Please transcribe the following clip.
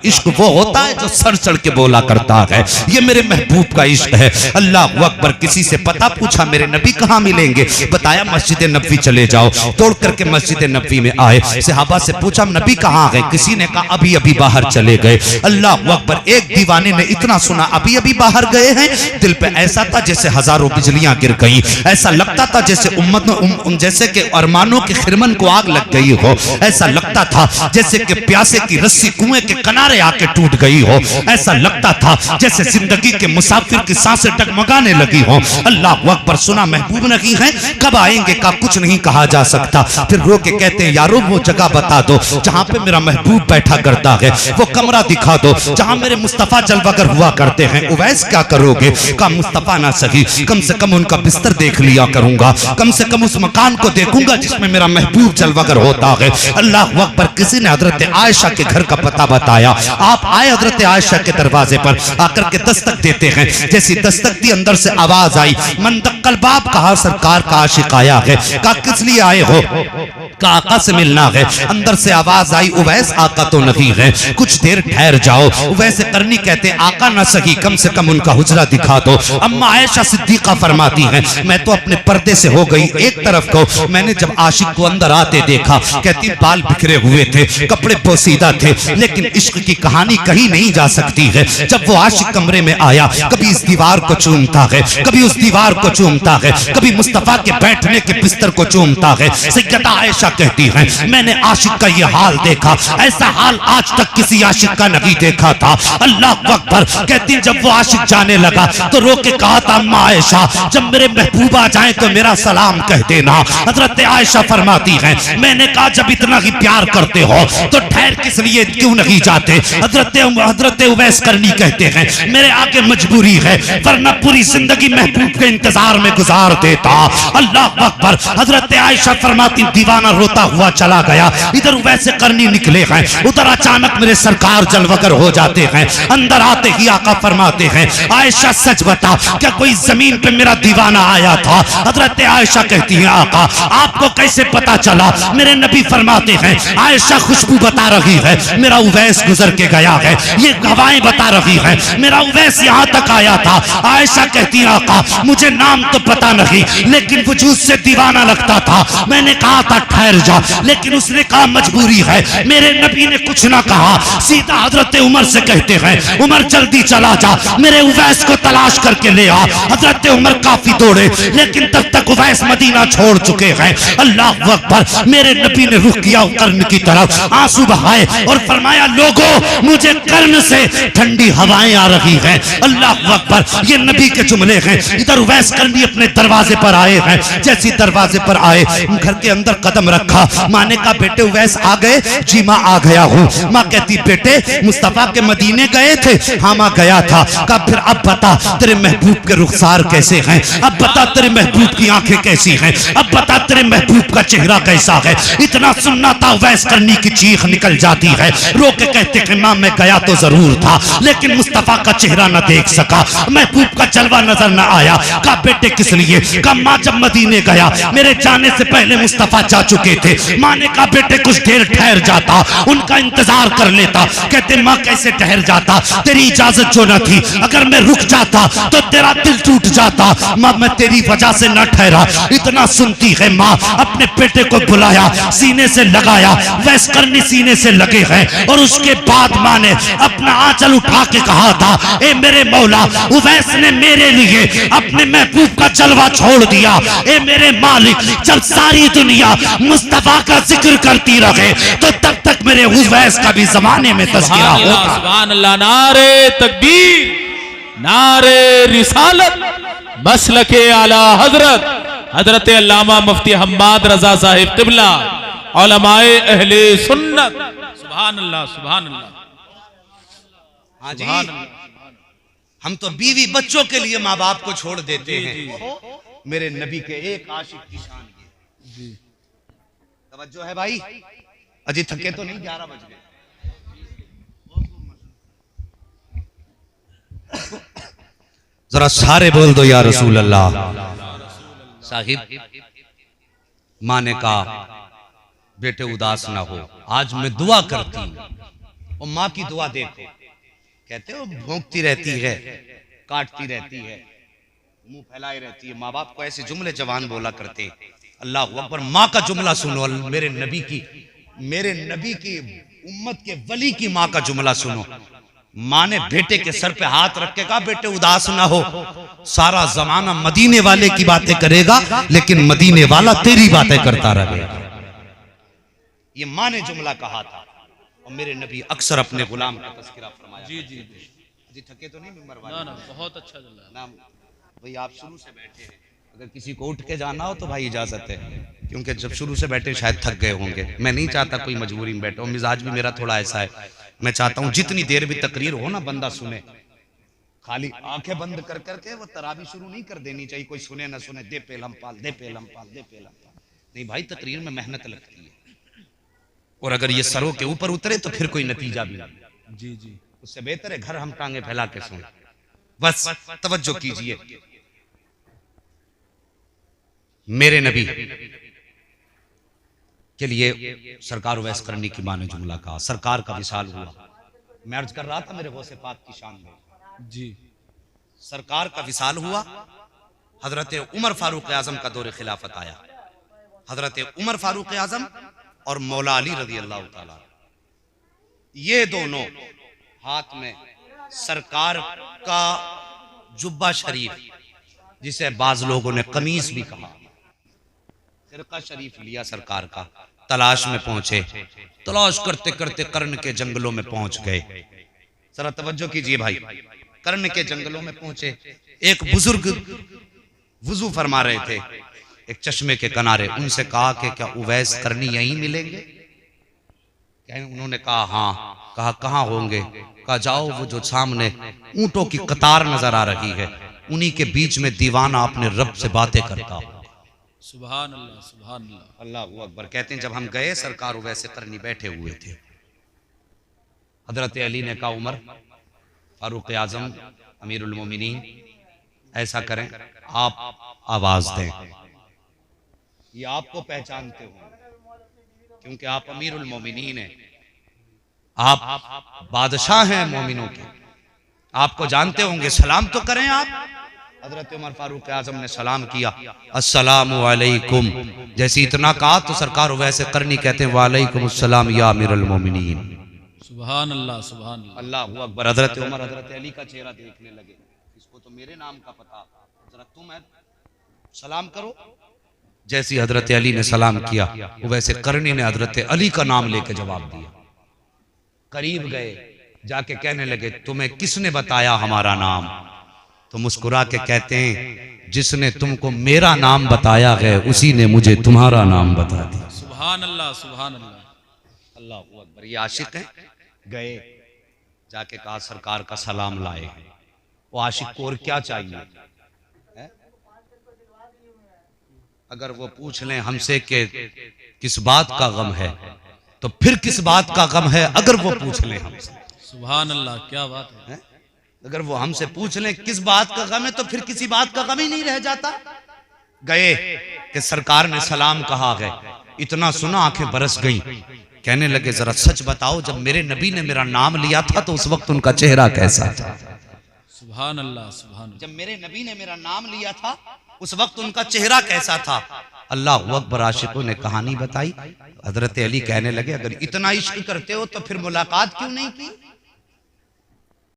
इश्क वो होता है जो सर चढ़ के बोला करता है, ये मेरे महबूब का इश्क है। अल्लाह अकबर। किसी से पता पूछा मेरे नबी कहाँ मिलेंगे, बताया मस्जिद नबवी चले जाओ। तोड़ करके मस्जिद नबवी में आए, सहाबा से पूछा नबी कहाँ गए, किसी ने कहा अभी अभी बाहर चले गए। अल्लाह अकबर। एक दीवाने ने इतना सुना अभी अभी बाहर गए हैं, दिल पे ऐसा था जैसे हजारों बिजलियां गिर गई, ऐसा लगता था जैसे जैसे कि अरमानों के खिरमन को आग लग गई हो, ऐसा लगता था जैसे कि प्यासे की रस्सी कुएं के किनारे आके टूट गई हो, ऐसा लगता था जैसे जिंदगी के मुसाफिर की सांसें डगमगाने लगी हो। अल्लाह अकबर। सुना महबूब नहीं है, कब आएंगे का कुछ नहीं कहा जा सकता। फिर रो के कहते हैं यारो वो जगह बता दो जहां पे मेरा महबूब बैठा करता है, वो कमरा दिखा दो जहां मेरे मुस्तफा जलवागर हुआ करते हैं। उवैस क्या करोगे, का मुस्तफा ना सही, कम से कम उनका बिस्तर देख लिया करूंगा, कम से कम उस मकान को देखूंगा जिसमें मेरा महबूब जलवागर होता है। अल्लाह अकबर। किसी ने हजरत आयशा के घर का पता बताया, आप आए हजरत आयशा के दरवाजे पर आकर के दस्तक देते हैं, जैसी दस्तक दी अंदर से आवाज आई मंदक्कल बाप, कहा सरकार का आशिक आया है। कहा किस लिए आए हो, का आका से मिलना है। अंदर से आवाज आई उवैस आका तो नहीं है, कुछ देर ठहर जाओ। उवैस करनी कहते आका ना सही, कम से कम उनका हुजरा दिखा दो। अम्मा आयशा सिद्दीका फरमाती हैं मैं तो अपने पर्दे से हो गई एक तरफ को, मैंने जब आशिक को अंदर आते देखा, कहती बाल बिखरे हुए थे, कपड़े पोसीदा थे, लेकिन इश्क की कहानी कहीं नहीं जा सकती है। जब वो आशिक कमरे में आया, कभी इस दीवार को चूमता है, कभी उस दीवार को चूमता है, कभी मुस्तफा के बैठने के बिस्तर को चूमता है। सैयदा आयशा कहती है मैंने आशिक का ये हाल देखा, ऐसा हाल आज तक किसी आशिक का नहीं देखा था। अल्लाह अकबर। कहती जब वो आशिक जाने लगा तो रो के कहा था अम्मा आयशा जब मेरे महबूब आ जाए तो मेरा सलाम कह देना। हजरत आयशा फरमाती है मैंने कहा जब इतना ही प्यार करते हो तो ठहर किस लिए क्यों नहीं जाते। हजरत उवैस करनी कहते हैं मेरे आगे मजबूरी है, वरना पूरी जिंदगी महबूब के इंतजार में गुजार देता। अल्लाह अकबर। हजरत आयशा फरमाती दीवाना रोता हुआ चला गया, इधर उवैस करनी निकले हैं, उधर अचानक मेरे सरकार जलवगर हो जाते हैं। अंदर आते ही आका फरमाते हैं आयशा सच बता क्या कोई जमीन पे मेरा दीवाना आया था। हजरत आयशा कहती है आका आपको कैसे पता चला। मेरे नबी फरमाते हैं आयशा खुशबू बता रही है मेरा उवैस गुजर के गया है, ये हवाएं बता रही है मेरा उवैस यहाँ तक आया था। आयशा कहती है आका मुझे नाम तो पता नहीं, लेकिन वजूद से दीवाना लगता था। मैंने कहा था ठहर जा, लेकिन उसने कहा मजबूरी है। मेरे नबी ने कुछ ना कहा, सीधा हजरत उमर से कहते हैं उमर जल्दी चला जा, मेरे उवैस को तलाश करके ले आ। हजरत उमर काफी दौड़े, लेकिन तब तक उवैस मदीना छोड़ चुके हैं। अल्लाह अकबर। मेरे नबी ने रुख किया कर्ण की तरफ, आंसू बहाए और फरमाया लोगों मुझे कर्ण से ठंडी हवाएं आ रही हैं। अल्लाह अकबर। ये नबी के जुमले हैं। इधर उवैस करनी अपने दरवाजे पर आए हैं, जैसी दरवाजे पर आए घर के अंदर कदम रखा, माँ ने कहा बेटे उवैस आ गए। जी माँ आ गया हूँ। माँ कहती बेटे मुस्तफा के मदीने गए थे। हाँ माँ गया था। कहा फिर अब बता तेरे महबूब के रुखसार कैसे हैं, अब बता तेरे महबूब की आंखें कैसी हैं, अब बता तेरे महबूब का चेहरा कैसा है। इतना सुनना था उवैस करनी की चीख निकल जाती है, रो के कहते हैं माँ मैं गया तो जरूर था, लेकिन मुस्तफा का चेहरा न देख सका, महबूब का जलवा नजर न आया। कहा बेटे किस लिए। कहा माँ जब मदीने गया मेरे जाने से पहले मुस्तफा जा चुके थे। माँ ने कहा बेटे कुछ देर ठहर जाता, उनका इंतजार कर लेता। कहते माँ कैसे ठहर जाता, तेरी इजाजत जो न थी, अगर मैं रुक जाता तो तेरा दिल टूट जाता। माँ मैं तेरी वजह से न ठहरा। इतना सुनती है माँ, अपने बेटे को बुलाया, सीने से लगाया, वैस करनी सीने से लगे हैं। और उसके बाद माँ ने अपना आंचल उठा के कहा था ए मेरे मौला उवैस ने मेरे लिए अपने महबूब का जलवा छोड़ दिया। ए मेरे मालिक जब सारी दुनिया मुस्तफा का जिक्र करती रहे तो तब तक मेरे उवैस का भी जमाने में तज़किरा होगा। सुभान अल्लाह। नारे तकबीर, नारे रिसालत, मसलके आला हजरत हजरत अल्लामा मुफ्ती हम्माद रजा साहिब क़िबला, उलमाए अहले सुन्नत। सुभान अल्लाह, सुभान अल्लाह। हाँ जी, हम तो बीवी बच्चों के लिए माँ बाप को छोड़ देते हैं। मेरे नबी के एक आशिक की शान ये। तवज्जो है भाई, अजी थके तो नहीं, 11 बज गए। जरा सारे बोल दो या रसूल अल्लाह। साहिब माँ ने कहा बेटे उदास ना हो, आज मैं दुआ करती हूँ और माँ की दुआ देखो, कहते हो भौंकती रहती है, काटती रहती है, मुंह फैलाए रहती है। माँ बाप को ऐसे जुमले जवान बोला करते। अल्लाह अकबर। माँ का जुमला सुनो, मेरे नबी की उम्मत के वली की माँ का जुमला सुनो। माँ ने बेटे के सर पे हाथ रख के कहा, बेटे उदास ना हो, सारा जमाना मदीने वाले की बातें करेगा, लेकिन मदीने वाला तेरी बातें करता रहेगा। ये माँ ने जुमला कहा था। और मेरे नबी अक्सर अपने गुलाम का तज़किरा फरमाया। जी जी जी थके तो नहीं मिंबर वाले? ना ना, बहुत अच्छा चल रहा है ना भाई, आप शुरू से बैठे हैं, अगर किसी को उठ के जाना हो तो भाई इजाजत है, क्योंकि जब शुरू से बैठे शायद थक गए होंगे। मैं नहीं चाहता कोई मजबूरी में बैठे हो, मिजाज भी मेरा थोड़ा ऐसा है। मैं चाहता हूँ जितनी देर भी तकरीर हो ना, बंदा सुने। खाली आंखें बंद कर करके वो तरावी शुरू नहीं कर देनी चाहिए, कोई सुने ना सुने, दे पेलम पाल, दे पेलम पाल, दे पेलम पाल। नहीं भाई, तकरीर में मेहनत लगती है, और अगर ये सरों के ऊपर उतरे तो फिर कोई नतीजा भी नहीं। जी जी, उससे बेहतर है घर हम टांगे फैला के सुने। बस तवज्जो कीजिए। मेरे नबी के लिए सरकार उवैस करनी की मां ने जुमला कहा। सरकार का विशाल हुआ। मैं अर्ज कर रहा था मेरे गौसे पाक की शान में। जी, सरकार का विशाल हुआ। हजरत उमर फारूक आजम का दौर खिलाफत आया। हजरत उमर फारूक आजम और मौला अली रजी अल्लाह ताला, ये दोनों हाथ में सरकार का जुब्बा शरीफ, जिसे बाज लोगों ने कमीज भी कहा, फिरका शरीफ लिया सरकार का। तलाश में पहुंचे। तलाश करते करते कर्ण के जंगलों में पहुंच गए। जरा तवज्जो कीजिए भाई। कर्ण के जंगलों में पहुंचे। एक बुजुर्ग वुजू फरमा रहे थे एक चश्मे के किनारे। उनसे कहा कि क्या उवैस करनी यहीं मिलेंगे? उन्होंने कहा हाँ। कहा कहाँ होंगे? कहा जाओ, वो जो सामने ऊंटों की कतार नजर आ रही है, उन्हीं के बीच में दीवाना अपने रब से बातें करता हो। सुभान अल्लाह, सुभान अल्लाह, अल्लाह अकबर। कहते हैं जब हम गए, सरकार वैसे करनी बैठे हुए थे। हजरत अली ने कहा, उमर फारूक आजम अमीरुल मोमिनीन, ऐसा करें, आप आवाज दें। ये आपको पहचानते हो क्योंकि आप अमीरुल मोमिनीन हैं, आप बादशाह हैं मोमिनों के, आपको जानते होंगे, सलाम तो करें आप। हजरत उमर फारूक आजम ने सलाम किया, अस्सलामु अलैकुम। जैसे इतना कहा तो सरकार वैसे करनी कहते हैं, वालेकुम अस्सलाम या अमीरुल मोमिनीन। सुभान अल्लाह, सुभान अल्लाह, अल्लाह अकबर। हजरत उमर हजरत अली का चेहरा देखने लगे। इसको तो मेरे नाम का पता, जरा तुम सलाम करो। जैसी हजरत अली ने सलाम किया, वैसे करनी ने हजरत अली का नाम लेके जवाब दिया। करीब गए, जाके कहने लगे, तुम्हें किसने बताया हमारा नाम? तो मुस्कुरा के कहते हैं, जिसने तुमको मेरा नाम बताया है, उसी ने मुझे तुम्हारा नाम बता दिया। सुभान अल्लाह, सुभान अल्लाह, अल्लाह अकबर। ये आशिक हैं। गए, जाके कहा सरकार का सलाम लाए। वो आशिक को और क्या चाहिए है? अगर वो पूछ लें हमसे कि किस बात का गम है, तो फिर किस बात का गम है अगर वो पूछ लें हमसे। सुभान अल्लाह, क्या बात है? अगर वो हमसे पूछ लें किस बात का गम है, तो फिर किसी बात का गम ही नहीं रह जाता। गए कि सरकार ने सलाम कहा है। इतना सुना आंखें बरस गईं। कहने लगे, जरा सच बताओ, जब मेरे नबी ने मेरा नाम लिया था तो उस वक्त उनका चेहरा कैसा था? सुभान अल्लाह, सुभान अल्लाह, जब मेरे नबी ने मेरा नाम लिया था उस वक्त उनका चेहरा कैसा था? अल्लाह अकबर। आशिकों ने कहानी बताई। हजरत अली कहने लगे, अगर इतना इश्क करते हो तो फिर मुलाकात क्यों नहीं की?